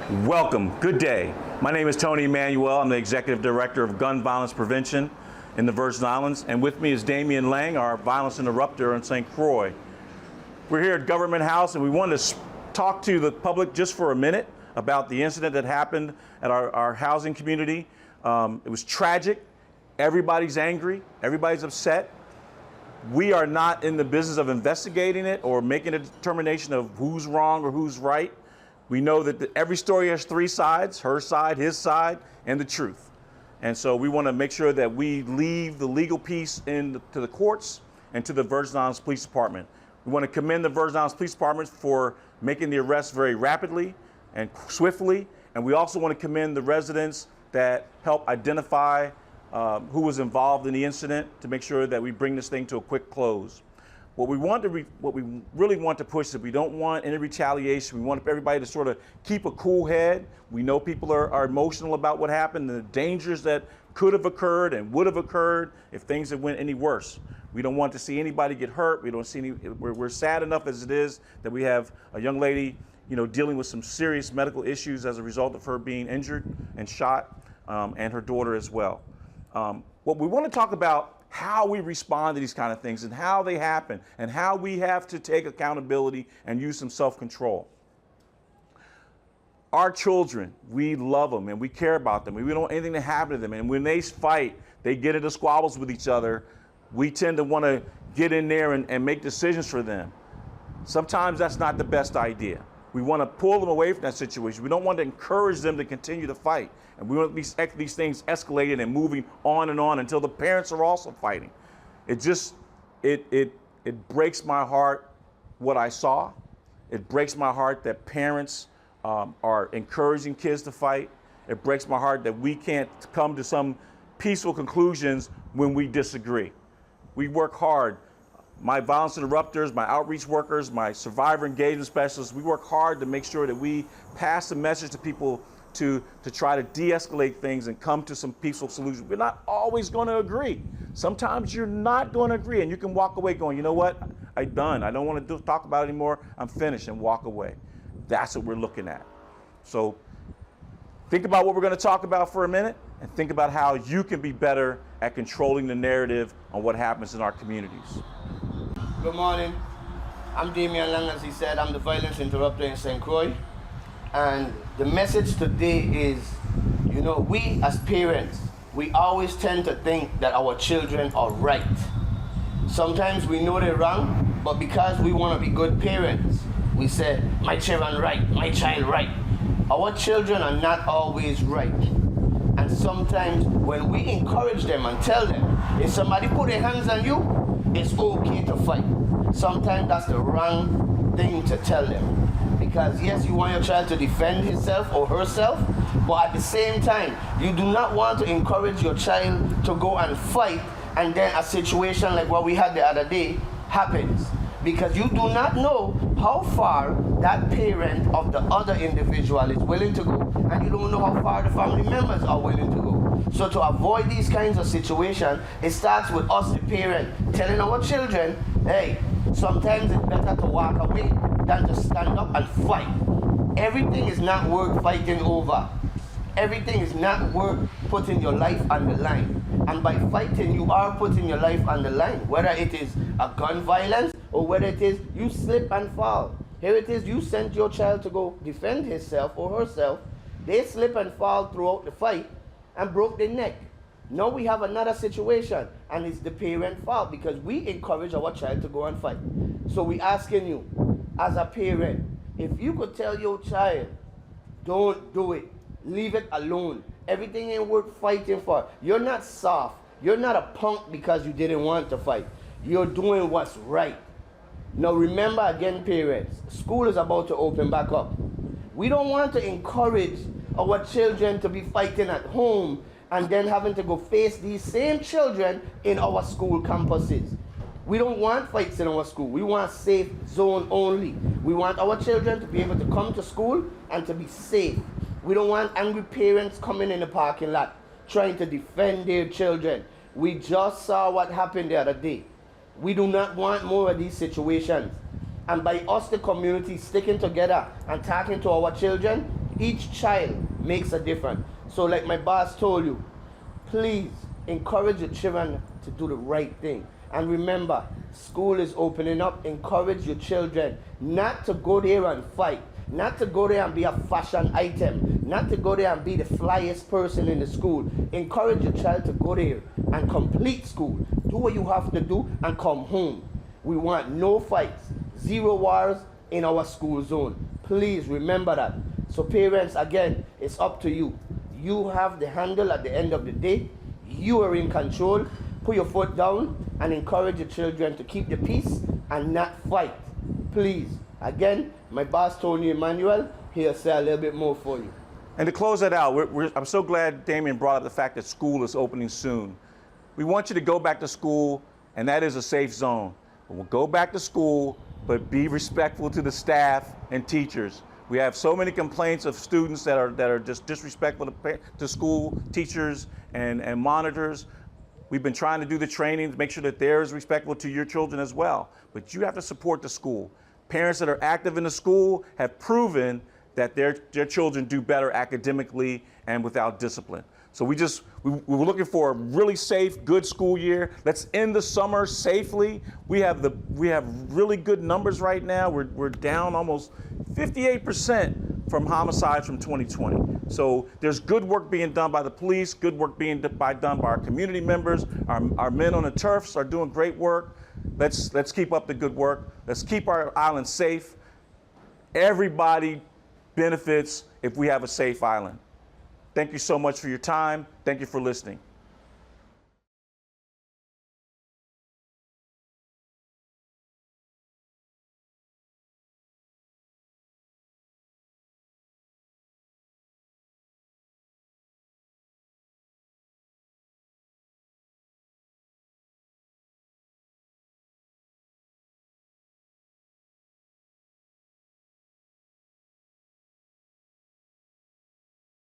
Welcome, good day. My name is Tony Emanuel. I'm the Executive Director of Gun Violence Prevention in the Virgin Islands, and with me is Damian Lang, our violence interrupter in St. Croix. We're here at Government House, and we wanted to talk to the public just for a minute about the incident that happened at our housing community. It was tragic. Everybody's angry. Everybody's upset. We are not in the business of investigating it or making a determination of who's wrong or who's right. We know that every story has three sides: her side, his side, and the truth. And so we want to make sure that we leave the legal piece to the courts and to the Virgin Islands Police Department. We want to commend the Virgin Islands Police Department for making the arrest very rapidly and swiftly. And we also want to commend the residents that helped identify who was involved in the incident to make sure that we bring this thing to a quick close. What we really want to push is we don't want any retaliation. We want everybody to sort of keep a cool head. We know people are emotional about what happened, and the dangers that could have occurred and would have occurred if things had went any worse. We don't want to see anybody get hurt. We don't see any. We're sad enough as it is that we have a young lady, dealing with some serious medical issues as a result of her being injured and shot, and her daughter as well. What we want to talk about how we respond to these kind of things and how they happen and how we have to take accountability and use some self-control. Our children, we love them and we care about them. We don't want anything to happen to them. And when they fight, they get into squabbles with each other. We tend to want to get in there and make decisions for them. Sometimes that's not the best idea. We want to pull them away from that situation. We don't want to encourage them to continue to fight. And we want these things escalating and moving on and on until the parents are also fighting. It breaks my heart what I saw. It breaks my heart that parents are encouraging kids to fight. It breaks my heart that we can't come to some peaceful conclusions when we disagree. We work hard. My violence interrupters, my outreach workers, my survivor engagement specialists, we work hard to make sure that we pass the message to people to try to de-escalate things and come to some peaceful solutions. We're not always going to agree. Sometimes you're not going to agree, and you can walk away going, you know what, I'm done. I don't want to talk about it anymore. I'm finished, and walk away. That's what we're looking at. So think about what we're going to talk about for a minute, and think about how you can be better at controlling the narrative on what happens in our communities. Good morning. I'm Damian Lang, as he said. I'm the violence interrupter in St. Croix. And the message today is, we as parents, we always tend to think that our children are right. Sometimes we know they're wrong, but because we want to be good parents, we say, my children right, my child right. Our children are not always right. And sometimes when we encourage them and tell them, if somebody put their hands on you, it's okay to fight. Sometimes that's the wrong thing to tell them. Because yes, you want your child to defend himself or herself, but at the same time, you do not want to encourage your child to go and fight, and then a situation like what we had the other day happens. Because you do not know how far that parent of the other individual is willing to go, and you don't know how far the family members are willing to go. So to avoid these kinds of situations, it starts with us, the parent, telling our children, hey, sometimes it's better to walk away than to stand up and fight. Everything is not worth fighting over. Everything is not worth putting your life on the line. And by fighting, you are putting your life on the line, whether it is a gun violence or whether it is you slip and fall. Here it is, you sent your child to go defend himself or herself. They slip and fall throughout the fight and broke their neck. Now we have another situation, and it's the parent's fault because we encourage our child to go and fight. So we're asking you, as a parent, if you could tell your child, don't do it, leave it alone. Everything ain't worth fighting for. You're not soft. You're not a punk because you didn't want to fight. You're doing what's right. Now remember again, parents, school is about to open back up. We don't want to encourage our children to be fighting at home and then having to go face these same children in our school campuses. We don't want fights in our school. We want safe zone only. We want our children to be able to come to school and to be safe. We don't want angry parents coming in the parking lot trying to defend their children. We just saw what happened the other day. We do not want more of these situations. And by us, the community, sticking together and talking to our children, Each child makes a difference. So like my boss told you, please encourage your children to do the right thing. And remember, school is opening up. Encourage your children not to go there and fight, not to go there and be a fashion item, not to go there and be the flyest person in the school. Encourage your child to go there and complete school. Do what you have to do and come home. We want no fights, zero wars in our school zone. Please remember that. So parents, again, it's up to you. You have the handle at the end of the day. You are in control. Put your foot down and encourage your children to keep the peace and not fight. Please. Again, my boss, Tony Emmanuel, he'll say a little bit more for you. And to close that out, I'm so glad Damien brought up the fact that school is opening soon. We want you to go back to school, and that is a safe zone. We'll go back to school, but be respectful to the staff and teachers. We have so many complaints of students that are just disrespectful to school, teachers, and monitors. We've been trying to do the training to make sure that they're as respectful to your children as well. But you have to support the school. Parents that are active in the school have proven that their children do better academically and without discipline. So we were looking for a really safe, good school year. Let's end the summer safely. We have really good numbers right now. We're down almost 58% from homicides from 2020. So there's good work being done by the police, good work being done by our community members. Our men on the turfs are doing great work. Let's keep up the good work. Let's keep our island safe. Everybody benefits if we have a safe island. Thank you so much for your time. Thank you for listening.